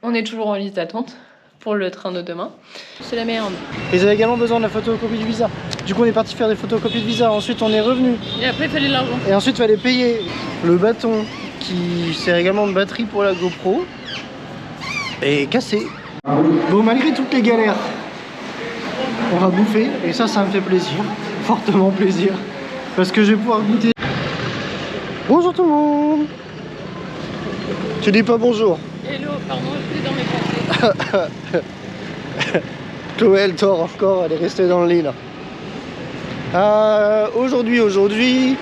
On est toujours en liste d'attente pour le train de demain. C'est la merde. Ils avaient également besoin de la photocopie du visa. Du coup on est parti faire des photocopies de visa. Ensuite on est revenu. Et après il fallait de l'argent. Et ensuite il fallait payer le bâton qui sert également de batterie pour la GoPro. Et cassé. Bon, malgré toutes les galères, on va bouffer. Et ça me fait plaisir. Fortement plaisir. Parce que je vais pouvoir goûter. Bonjour tout le monde. Tu dis pas bonjour. Hello, pardon, j'étais dans mes pensées. Chloé elle dort encore, elle est restée dans le lit là. Aujourd'hui,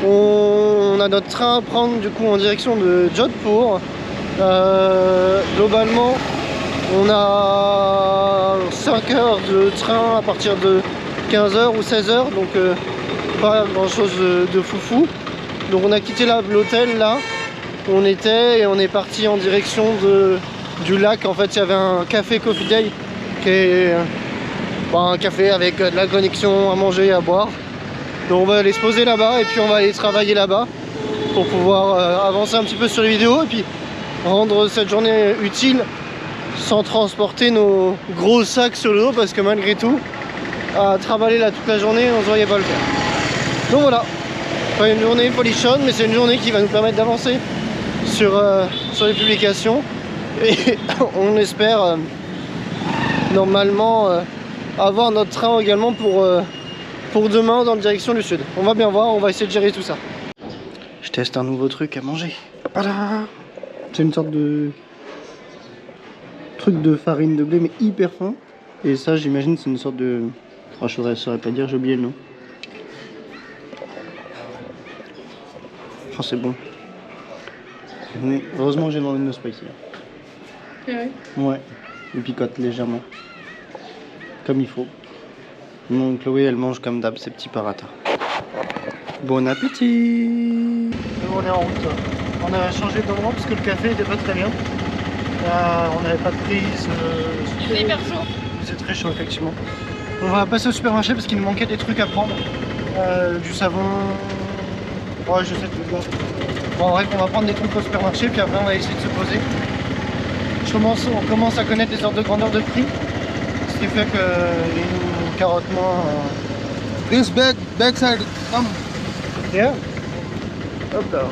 on a notre train à prendre du coup en direction de Jodhpur. Globalement, on a 5 heures de train à partir de 15h ou 16h, donc pas grand chose de foufou. Donc on a quitté l'hôtel là où on était et on est parti en direction du lac. En fait, il y avait un café Coffee Day qui est un café avec de la connexion à manger et à boire. Donc on va aller se poser là-bas et puis on va aller travailler là-bas pour pouvoir avancer un petit peu sur les vidéos et puis rendre cette journée utile sans transporter nos gros sacs sur le dos, parce que malgré tout, à travailler là toute la journée, on ne se voyait pas le faire. Donc voilà, pas une journée folichonne, mais c'est une journée qui va nous permettre d'avancer sur les publications et on espère normalement avoir notre train également pour demain dans la direction du sud. On va bien voir, on va essayer de gérer tout ça. Je teste un nouveau truc à manger. Voilà. C'est une sorte de truc de farine de blé mais hyper fin. Et ça j'imagine c'est une sorte de... Oh, je saurais pas dire, j'ai oublié le nom. Oh, c'est bon. Heureusement que j'ai demandé une spicy. Ah oui. Ouais, il picote légèrement. Comme il faut. Donc Chloé elle mange comme d'hab ses petits paratas. Bon appétit. On est en route. On a changé d'endroit parce que le café était pas très bien. On n'avait pas de prise. C'est hyper chaud. C'est très chaud effectivement. On va passer au supermarché parce qu'il nous manquait des trucs à prendre. Du savon. Ouais, je sais plus quoi. Bon, en vrai, on va prendre des trucs au supermarché puis après on va essayer de se poser. On commence à connaître les ordres de grandeur de prix. Ce qui fait que nous carotte moins. This back side, come. Yeah. Hop là.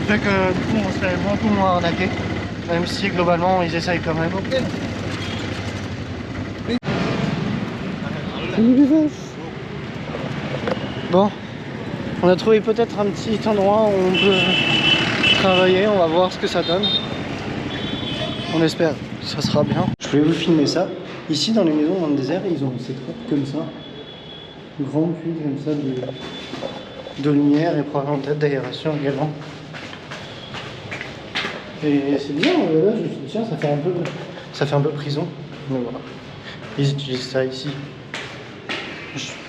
Fait que du coup on se fait beaucoup moins arnaquer. Même si globalement ils essayent quand même. Bon, on a trouvé peut-être un petit endroit où on peut travailler, on va voir ce que ça donne. On espère que ça sera bien. Je voulais vous filmer ça. Ici dans les maisons dans le désert, ils ont ces trappes comme ça. Une grande puits comme ça de lumière et probablement peut-être d'aération également. Et c'est bien, là je me suis dit tiens ça fait un peu prison. Mais voilà. Ils utilisent ça ici.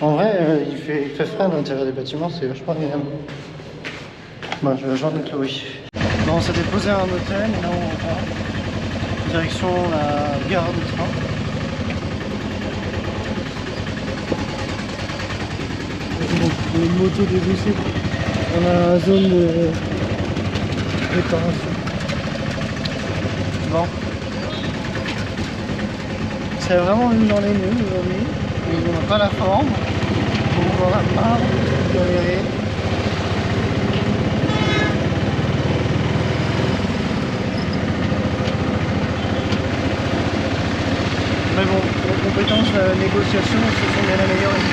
En vrai, il fait frais à l'intérieur des bâtiments, c'est vachement agréable. Bon, je vais rejoindre Chloé. Bon, on s'est déposé à un hôtel et là on va direction la gare de train. Une moto dévissée dans la zone de réparation. Bon. C'est vraiment une journée nulle aujourd'hui. On n'a pas la forme, on en a marre de galérer. Mais bon, nos compétences de négociation se sont bien améliorées.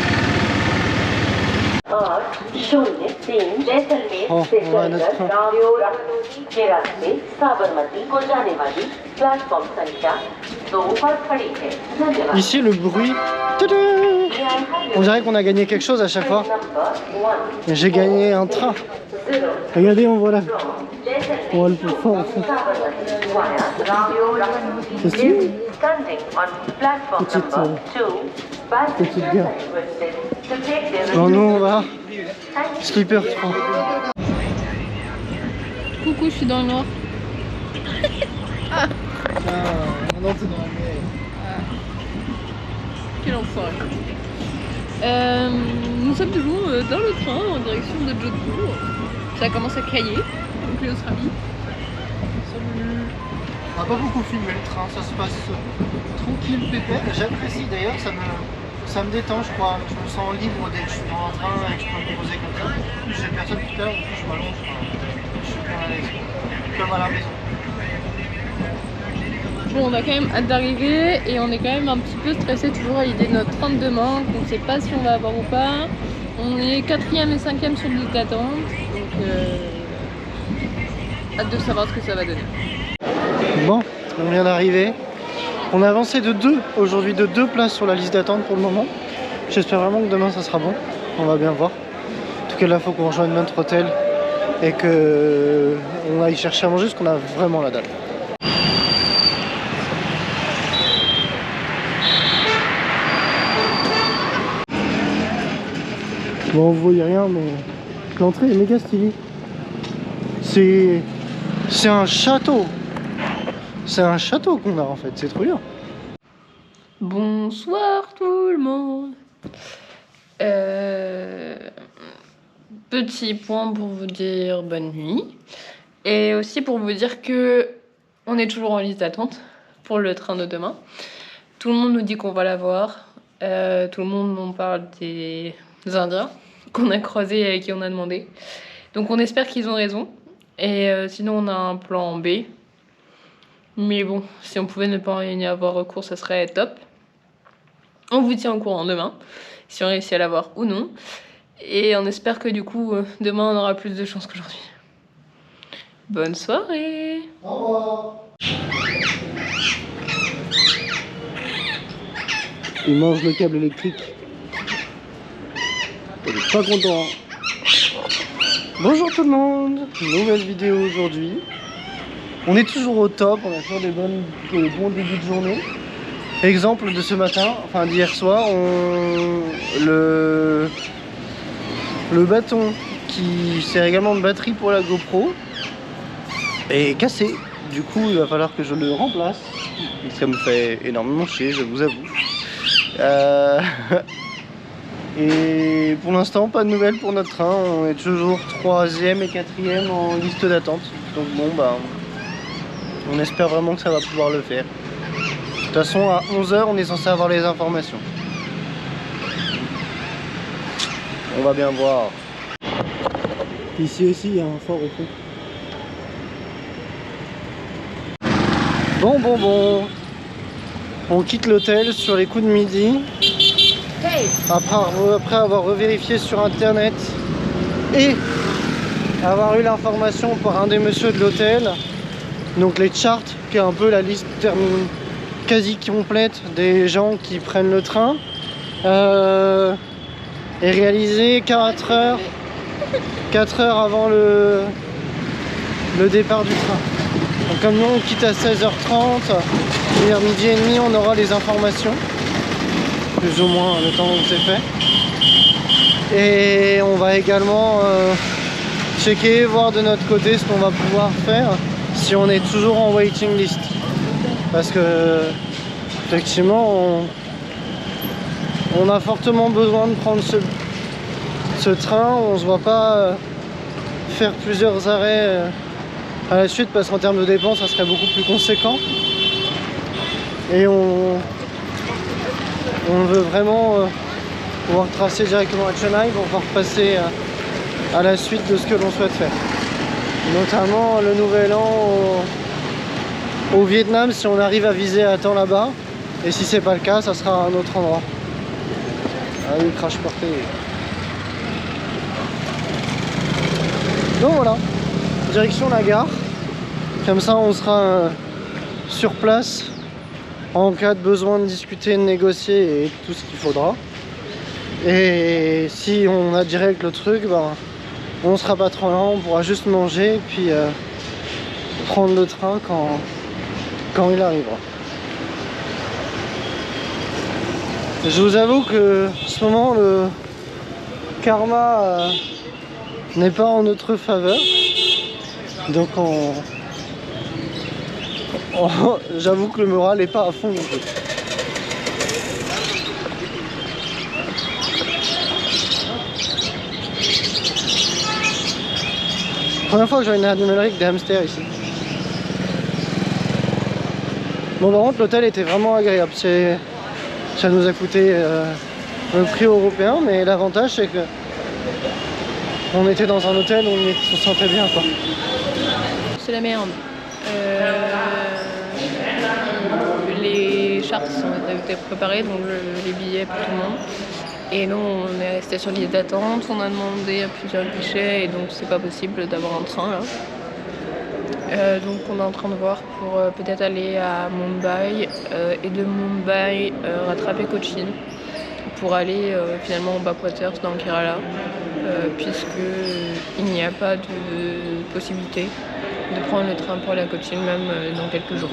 Oh, on a notre train. Ici le bruit, on dirait qu'on a gagné quelque chose à chaque fois. J'ai gagné un train. Regardez, on voit là. On voit le plus fort. C'est sûr. Petite gare. Bon, nous on va Skipper 3. Coucou, je suis dans le noir. Ah. Maintenant t'es dans la mer. Quel enfoiré. Nous sommes toujours dans le train en direction de Jodhpur. Ça commence à cailler. Cléo sera mis. On n'a pas beaucoup filmé le train, ça se passe tranquille, pépère. J'apprécie d'ailleurs, ça me détend, je crois. Je me sens libre dès que je suis dans un train et que je peux me poser comme ça. En plus, j'ai personne tout à l'heure, je m'allonge. Je suis bien à l'aise. Comme à la maison. Bon, on a quand même hâte d'arriver et on est quand même un petit peu stressé toujours à l'idée de notre train de demain. On ne sait pas si on va avoir ou pas. On est 4e et 5e sur le liste d'attente. Donc, hâte de savoir ce que ça va donner. Bon, on vient d'arriver. On a avancé de 2 aujourd'hui, de 2 places sur la liste d'attente pour le moment. J'espère vraiment que demain ça sera bon. On va bien voir. En tout cas, là, il faut qu'on rejoigne notre hôtel et qu'on aille chercher à manger parce qu'on a vraiment la dalle. Bon, vous voyez rien, mais l'entrée est méga stylée. C'est un château. C'est un château qu'on a en fait, c'est trop bien. Bonsoir tout le monde. Petit point pour vous dire bonne nuit. Et aussi pour vous dire que on est toujours en liste d'attente pour le train de demain. Tout le monde nous dit qu'on va l'avoir. Tout le monde nous parle des Indiens qu'on a croisés et à qui on a demandé. Donc on espère qu'ils ont raison. Et sinon on a un plan B. Mais bon, si on pouvait ne pas y avoir recours, ça serait top. On vous tient au courant demain, si on réussit à l'avoir ou non. Et on espère que du coup, demain, on aura plus de chance qu'aujourd'hui. Bonne soirée! Au revoir. Il mange le câble électrique. Il est pas content. Bonjour tout le monde, nouvelle vidéo aujourd'hui. On est toujours au top, on a toujours des bons débuts de journée. Exemple de ce matin, enfin d'hier soir, le bâton qui sert également de batterie pour la GoPro est cassé. Du coup, il va falloir que je le remplace. Ça me fait énormément chier, je vous avoue. Et pour l'instant, pas de nouvelles pour notre train. On est toujours 3e et 4e en liste d'attente. Donc bon, bah, on espère vraiment que ça va pouvoir le faire. De toute façon, à 11 h, on est censé avoir les informations. On va bien voir. Ici aussi, il y a un fort au fond. Bon. On quitte l'hôtel sur les coups de midi. Après avoir revérifié sur internet et avoir eu l'information par un des messieurs de l'hôtel, donc les charts, qui est un peu la liste quasi complète des gens qui prennent le train, est réalisé 4 heures avant le départ du train. Donc comme nous on quitte à 16h30, vers midi et demi on aura les informations, plus ou moins le temps où c'est fait. Et on va également checker, voir de notre côté ce qu'on va pouvoir faire si on est toujours en waiting list. Parce que effectivement on a fortement besoin de prendre ce train. On se voit pas faire plusieurs arrêts à la suite parce qu'en termes de dépenses ça serait beaucoup plus conséquent. Et on veut vraiment pouvoir tracer directement à Chennai pour pouvoir passer à la suite de ce que l'on souhaite faire. Notamment le nouvel an au Vietnam si on arrive à viser à temps là-bas. Et si c'est pas le cas, ça sera à un autre endroit. Ah oui, crash porté. Donc voilà, direction la gare. Comme ça on sera sur place en cas de besoin de discuter, de négocier et tout ce qu'il faudra. Et si on a direct le truc, ben, on sera pas trop lent, on pourra juste manger et puis prendre le train quand il arrivera. Je vous avoue que en ce moment le karma n'est pas en notre faveur. Donc j'avoue que le moral n'est pas à fond non plus. Première fois que je vois une animalerie avec des hamsters ici. Bon, par contre, l'hôtel était vraiment agréable. Ça nous a coûté le prix européen, mais l'avantage c'est que on était dans un hôtel où on se sentait bien, quoi. C'est la merde. Les chartes ont été préparées, donc les billets pour tout le monde. Et nous, on est resté sur liste d'attente, on a demandé à plusieurs guichets et donc c'est pas possible d'avoir un train là. Donc on est en train de voir pour peut-être aller à Mumbai et de Mumbai rattraper Cochin pour aller finalement au Backwaters dans le Kerala puisque il n'y a pas de possibilité de prendre le train pour aller à Cochin même dans quelques jours.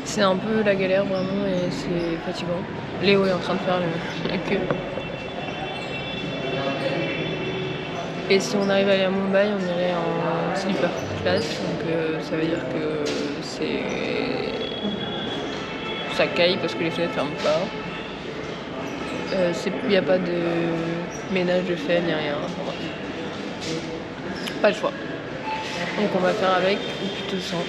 C'est un peu la galère vraiment et c'est fatigant. Léo est en train de faire la queue. Et si on arrive à aller à Mumbai, on irait en sleeper class, donc ça veut dire que ça caille parce que les fenêtres ferment pas. Il n'y a pas de ménage de fait ni rien. Pas le choix. Donc on va faire avec, ou plutôt sans.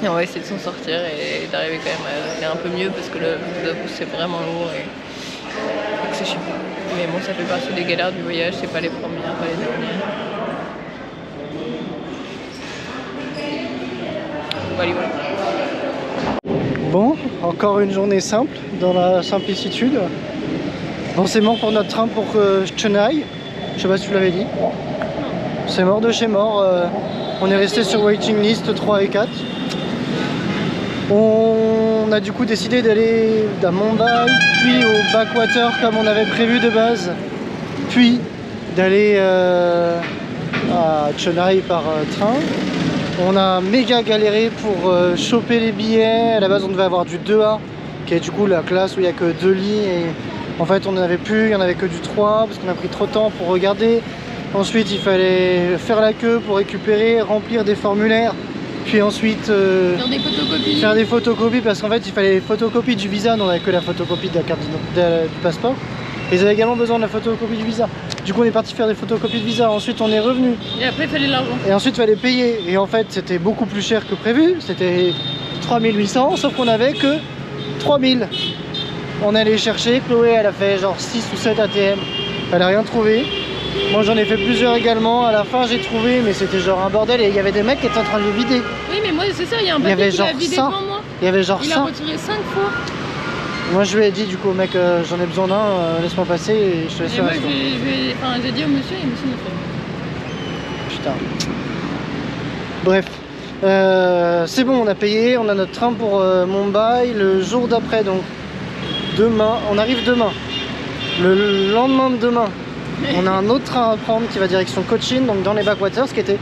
Et on va essayer de s'en sortir et d'arriver quand même à aller un peu mieux parce que le c'est vraiment lourd et que c'est chiant. Mais bon, ça fait partie des galères du voyage, c'est pas les premières, pas les dernières. Voilà, voilà. Bon, encore une journée simple, dans la simplicitude. Bon, c'est mort pour notre train pour Chennai. Je sais pas si tu l'avais dit. C'est mort de chez mort. On est resté sur waiting list 3 et 4. On a du coup décidé d'aller à Mumbai, puis au Backwater comme on avait prévu de base, puis d'aller à Chennai par train. On a méga galéré pour choper les billets. À la base on devait avoir du 2A, qui est du coup la classe où il n'y a que 2 lits. Et en fait on n'en avait plus, il n'y en avait que du 3 parce qu'on a pris trop de temps pour regarder. Ensuite il fallait faire la queue pour récupérer, remplir des formulaires. Puis ensuite faire des photocopies parce qu'en fait il fallait les photocopies du visa, nous on n'avait que la photocopie de la carte du passeport. Et ils avaient également besoin de la photocopie du visa. Du coup on est parti faire des photocopies de visa, ensuite on est revenu. Et après il fallait l'argent. Et ensuite il fallait payer. Et en fait c'était beaucoup plus cher que prévu, c'était 3800, sauf qu'on avait que 3000. On allait chercher, Chloé elle a fait genre 6 ou 7 ATM, elle a rien trouvé. Moi j'en ai fait plusieurs également, à la fin j'ai trouvé mais c'était genre un bordel et il y avait des mecs qui étaient en train de le vider. Oui mais moi c'est ça, il y a un papier qui l'a vidé devant moi. Il y avait genre il ça. a retiré 5 fois. Moi je lui ai dit du coup au mec j'en ai besoin d'un, laisse-moi passer et je te laisse. Et moi j'ai dit au monsieur et le monsieur m'a fait. Putain. Bref. C'est bon, on a payé, on a notre train pour Mumbai le jour d'après, donc demain, on arrive demain. Le lendemain de demain, on a un autre train à prendre qui va direction Cochin, donc dans les Backwaters, qui était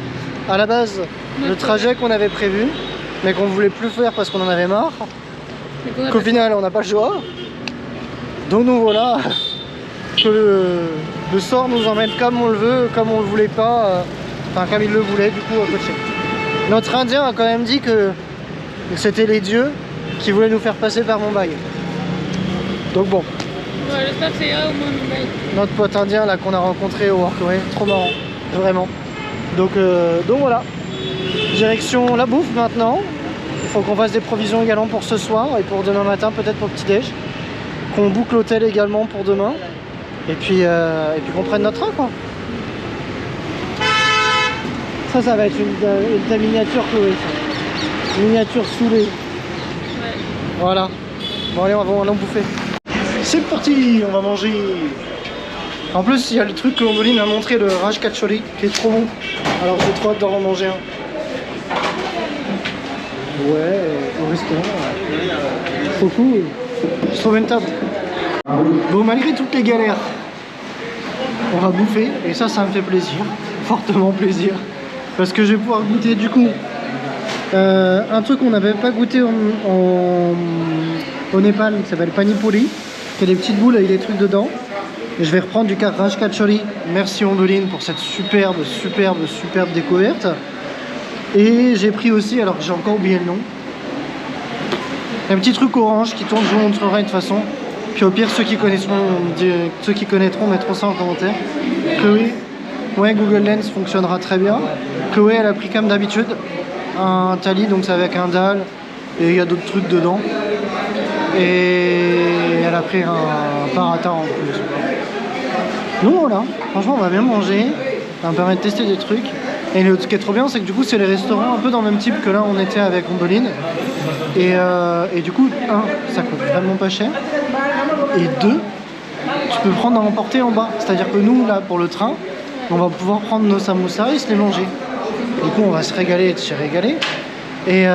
à la base le trajet qu'on avait prévu, mais qu'on voulait plus faire parce qu'on en avait marre. Qu'au final, on n'a pas le choix. Donc nous voilà, que le sort nous emmène comme on le veut, comme on le voulait pas, enfin comme il le voulait du coup à Cochin. Notre Indien a quand même dit que c'était les dieux qui voulaient nous faire passer par Mumbai. Donc bon. Ouais, j'espère que c'est au moins Mumbai. Notre pote indien là qu'on a rencontré au Workaway, trop marrant, vraiment. Donc voilà. Direction la bouffe maintenant. Il faut qu'on fasse des provisions également pour ce soir et pour demain matin, peut-être pour le petit-déj. Qu'on boucle l'hôtel également pour demain. Et puis qu'on prenne notre train quoi. Ça va être ta miniature Chloé, ça. Miniature saoulée. Ouais. Voilà. Bon allez, on va en bouffer. C'est parti, on va manger. En plus, il y a le truc que Omboline m'a montré, le Raj Kachori, qui est trop bon. Alors j'ai trop hâte d'en manger un. Ouais, au restaurant. Trop cool. Je trouve une table. Bon, malgré toutes les galères, on va bouffer. Et ça me fait plaisir. Fortement plaisir. Parce que je vais pouvoir goûter du coup un truc qu'on n'avait pas goûté au Népal, qui s'appelle Pani Puri, qui a des petites boules avec des trucs dedans. Et je vais reprendre du Raj Kachori. Merci Ondoline pour cette superbe découverte. Et j'ai pris aussi, alors que j'ai encore oublié le nom, un petit truc orange qui tourne, je vous montrerai de toute façon. Puis au pire, ceux qui connaîtront mettront ça en commentaire. Chloé, Ouais, Google Lens fonctionnera très bien. Chloé, elle a pris comme d'habitude un Tally, donc c'est avec un dalle et il y a d'autres trucs dedans. Et elle a pris un Parata en plus. Donc voilà, franchement on va bien manger, ça va me permet de tester des trucs. Et ce qui est trop bien, c'est que du coup c'est les restaurants un peu dans le même type que là on était avec Ombeline. Et du coup, un, ça coûte vraiment pas cher. Et deux, tu peux prendre à emporter en bas. C'est-à-dire que nous, là, pour le train, on va pouvoir prendre nos samoussas et se les manger. Du coup, on va se régaler et se régaler. Et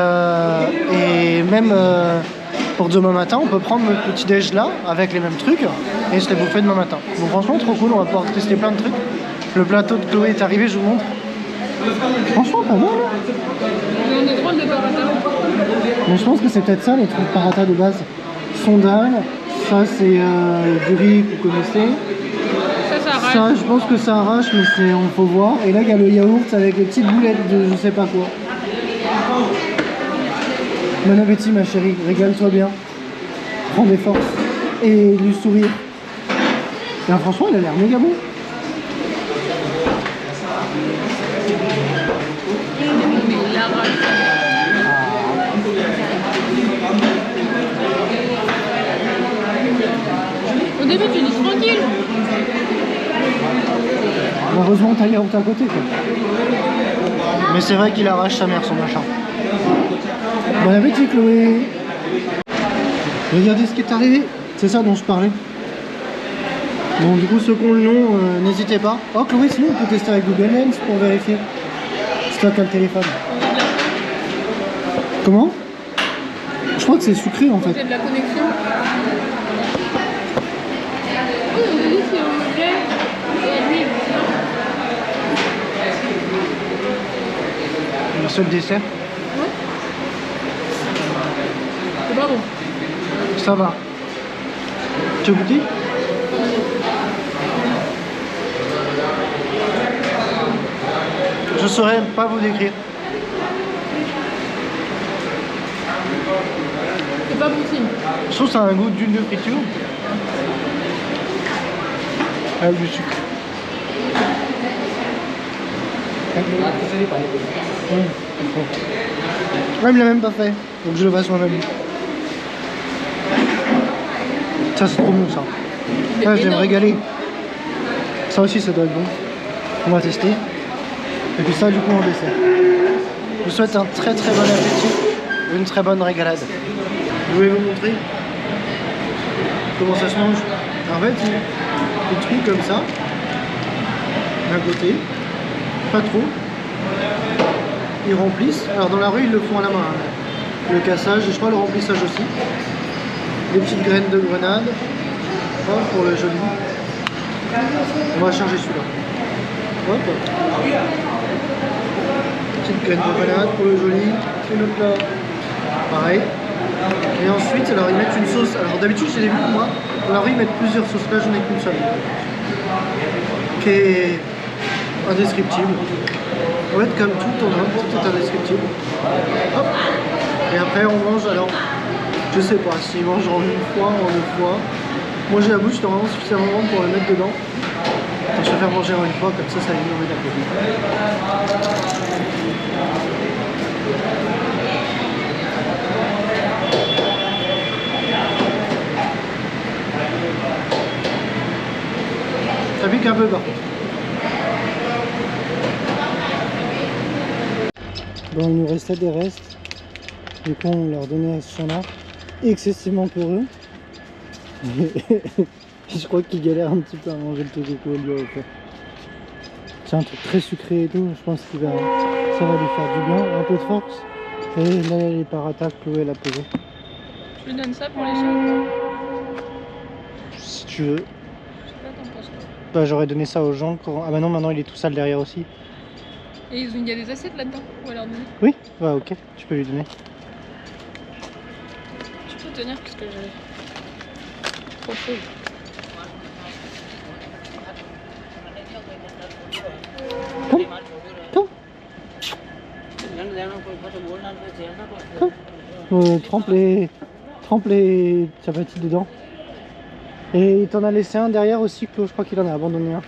même pour demain matin, on peut prendre notre petit déj là, avec les mêmes trucs, et se les bouffer demain matin. Donc franchement, trop cool, on va pouvoir tester plein de trucs. Le plateau de Chloé est arrivé, je vous montre. Franchement, pas mal, hein. On est drôle de Parata. Mais je pense que c'est peut-être ça, les trucs Parata de base. Sondal, ça c'est du riz que vous connaissez. Ça arrache. Ça, je pense que ça arrache, mais on faut voir. Et là, il y a le yaourt avec les petites boulettes de je sais pas quoi. Bon appétit, ma chérie, régale-toi bien. Prends des forces et du sourire. Et là, franchement, il a l'air méga bon. Mais il arrache. Au début, tu dis tranquille. Heureusement que t'as le yaourt à côté, quoi. Mais c'est vrai qu'il arrache sa mère, son machin. Bon appétit, Chloé. Regardez ce qui est arrivé. C'est ça dont je parlais. Bon, du coup, ceux qui ont le nom, n'hésitez pas. Oh, Chloé, sinon, on peut tester avec Google Lens pour vérifier. C'est toi qui as le téléphone. Comment? Je crois que c'est sucré, en fait. C'est de la connexion. Oui, on a dit c'est au lait et à l'huile. Le seul dessert. Ouais. C'est pas bon. Ça va. Tu as goûté? Je saurais pas vous décrire. C'est pas bon signe. Je trouve que ça a un goût d'huile de friture. Avec du sucre. Ouais, il me l'a même pas fait. Donc je le fasse moi-même. Ça, c'est trop bon, ça. C'est Ouais, je vais me énorme. régaler. Ça aussi, ça doit être bon. On va tester. Et puis ça, du coup, en dessert. Je vous souhaite un très très bon appétit. Une très bonne régalade. Je vais vous montrer comment ça se mange. En fait, des trucs comme ça. D'un côté. Pas trop. Ils remplissent. Alors dans la rue, ils le font à la main. Hein. Le cassage et je crois le remplissage aussi. Des petites graines de grenade. Hop, pour le joli. On va charger celui-là. Hop. Petite graine de grenade pour le joli. Et le plat. Pareil. Et ensuite, alors ils mettent une sauce. Alors d'habitude, j'ai vu pour moi. Dans la rue, ils mettent plusieurs sauces. Là, j'en ai qu'une seule. Qui est indescriptible. En fait, comme tout en Inde, tout est indescriptible. Hop. Et après, on mange. Alors, je sais pas s'ils mangent en une fois, en deux fois. Moi, j'ai la bouche normalement suffisamment grande pour le mettre dedans. Donc, je préfère manger en une fois, comme ça évite d'enlever d'appétit. Ça pique un peu par contre. Bon, il nous restait des restes. Du coup, on leur donnait à ce chien-là. Excessivement pour eux. Je crois qu'il galère un petit peu à manger le truc que lui a offert. C'est un truc très sucré et tout. Je pense que ça va lui faire du bien. Un peu de force. Et là, les paratas que Chloé elle a posé. Je lui donne ça pour les chiens. Si tu veux. Je sais pas, t'en penses quoi? Bah, j'aurais donné ça aux gens. Ah bah non, maintenant il est tout sale derrière aussi. Et il y a des assiettes là-dedans. On va leur donner. Oui, bah ok, tu peux lui donner. Tu peux tenir parce que j'ai trop chaud. Come, come. Trempe les chapatis dedans. Et il t'en a laissé un derrière aussi, Claude. Je crois qu'il en a abandonné un.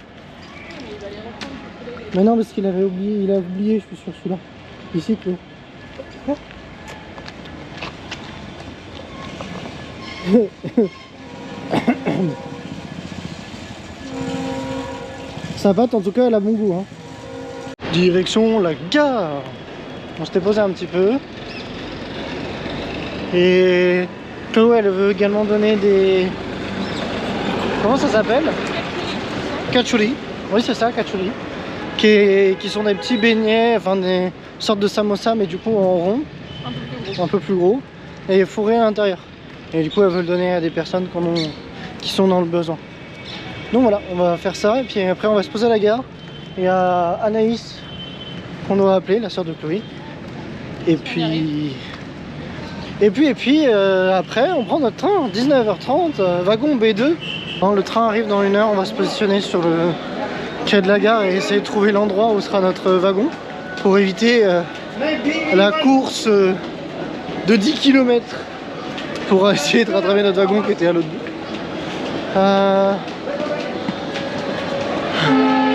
Il va les reprendre. Mais non, parce qu'il avait oublié, il a oublié, je suis sur celui-là. Ici, Chloé. Sa pâte, en tout cas, elle a bon goût. Hein. Direction la gare. On s'était posé un petit peu. Et Chloé, elle veut également donner des... Comment ça s'appelle? Kachuri. Oui, c'est ça, kachuri. Qui sont des petits beignets, enfin des sortes de samosa, mais du coup en rond. Un peu plus gros. Et fourré à l'intérieur. Et du coup, elle veut le donner à des personnes qui sont dans le besoin. Donc voilà, on va faire ça. Et puis après, on va se poser à la gare. Il y a Anaïs qu'on doit appeler, la soeur de Chloé. Et puis... après, on prend notre train, 19h30, wagon B2. Quand le train arrive dans 1 heure, on va se positionner sur le quai de la gare et essayer de trouver l'endroit où sera notre wagon pour éviter la course de 10 km pour essayer de rattraper notre wagon qui était à l'autre bout.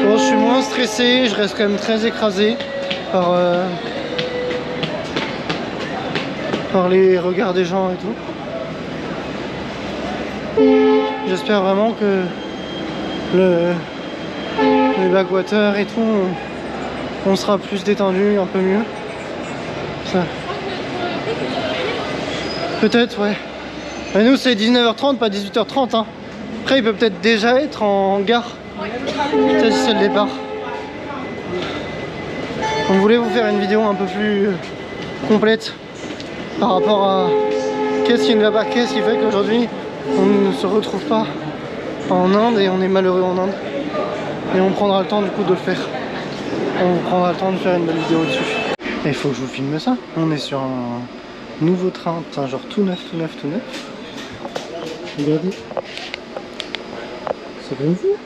Bon, je suis moins stressé, je reste quand même très écrasé par les regards des gens et tout. J'espère vraiment que les backwater et tout, on sera plus détendu, un peu mieux. Ça. Peut-être, ouais. Mais nous, c'est 19h30, pas 18h30. Hein. Après, il peut peut-être déjà être en gare. Peut-être si c'est le départ. On voulait vous faire une vidéo un peu plus complète par rapport à qu'est-ce qui ne va pas, qu'est-ce qui fait qu'aujourd'hui on ne se retrouve pas en Inde et on est malheureux en Inde. Et on prendra le temps du coup de le faire. On prendra le temps de faire une belle vidéo dessus. Et il faut que je vous filme ça. On est sur un nouveau train, enfin, genre tout neuf. Regardez. C'est comme vous.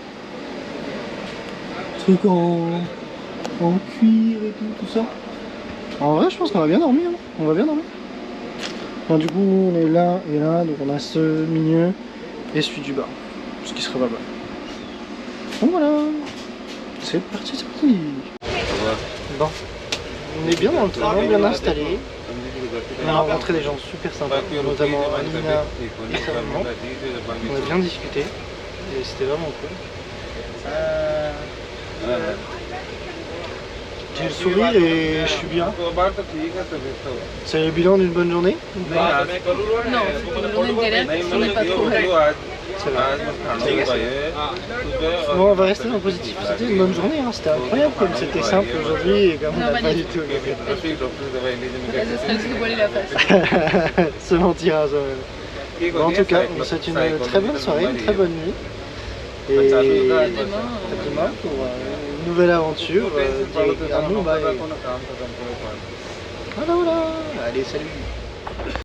Truc en cuir et tout ça. En vrai, je pense qu'on va bien dormir. On va bien dormir. Bon, du coup, on est là et là, donc on a ce milieu et celui du bas, ce qui serait pas mal. Donc voilà, c'est parti. Bon, on est bien dans le train, bien installé. On a rencontré des gens super sympas, notamment Alina et sa maman. On a bien discuté et c'était vraiment cool. J'ai le sourire et je suis bien. C'est le bilan d'une bonne journée? Non, c'est une journée de galère parce qu'on n'est pas trop. C'est vrai. Bon, on va rester dans le positif. C'était une bonne journée, hein. C'était incroyable comme c'était simple aujourd'hui et comme on n'a pas du tout aimé. Ça serait se voiler la face. Se mentir à soi-même. Bon, en tout cas, on vous souhaite une très bonne soirée, une très bonne nuit. Et à demain pour une nouvelle aventure à Mumbai. Voilà. Allez, salut.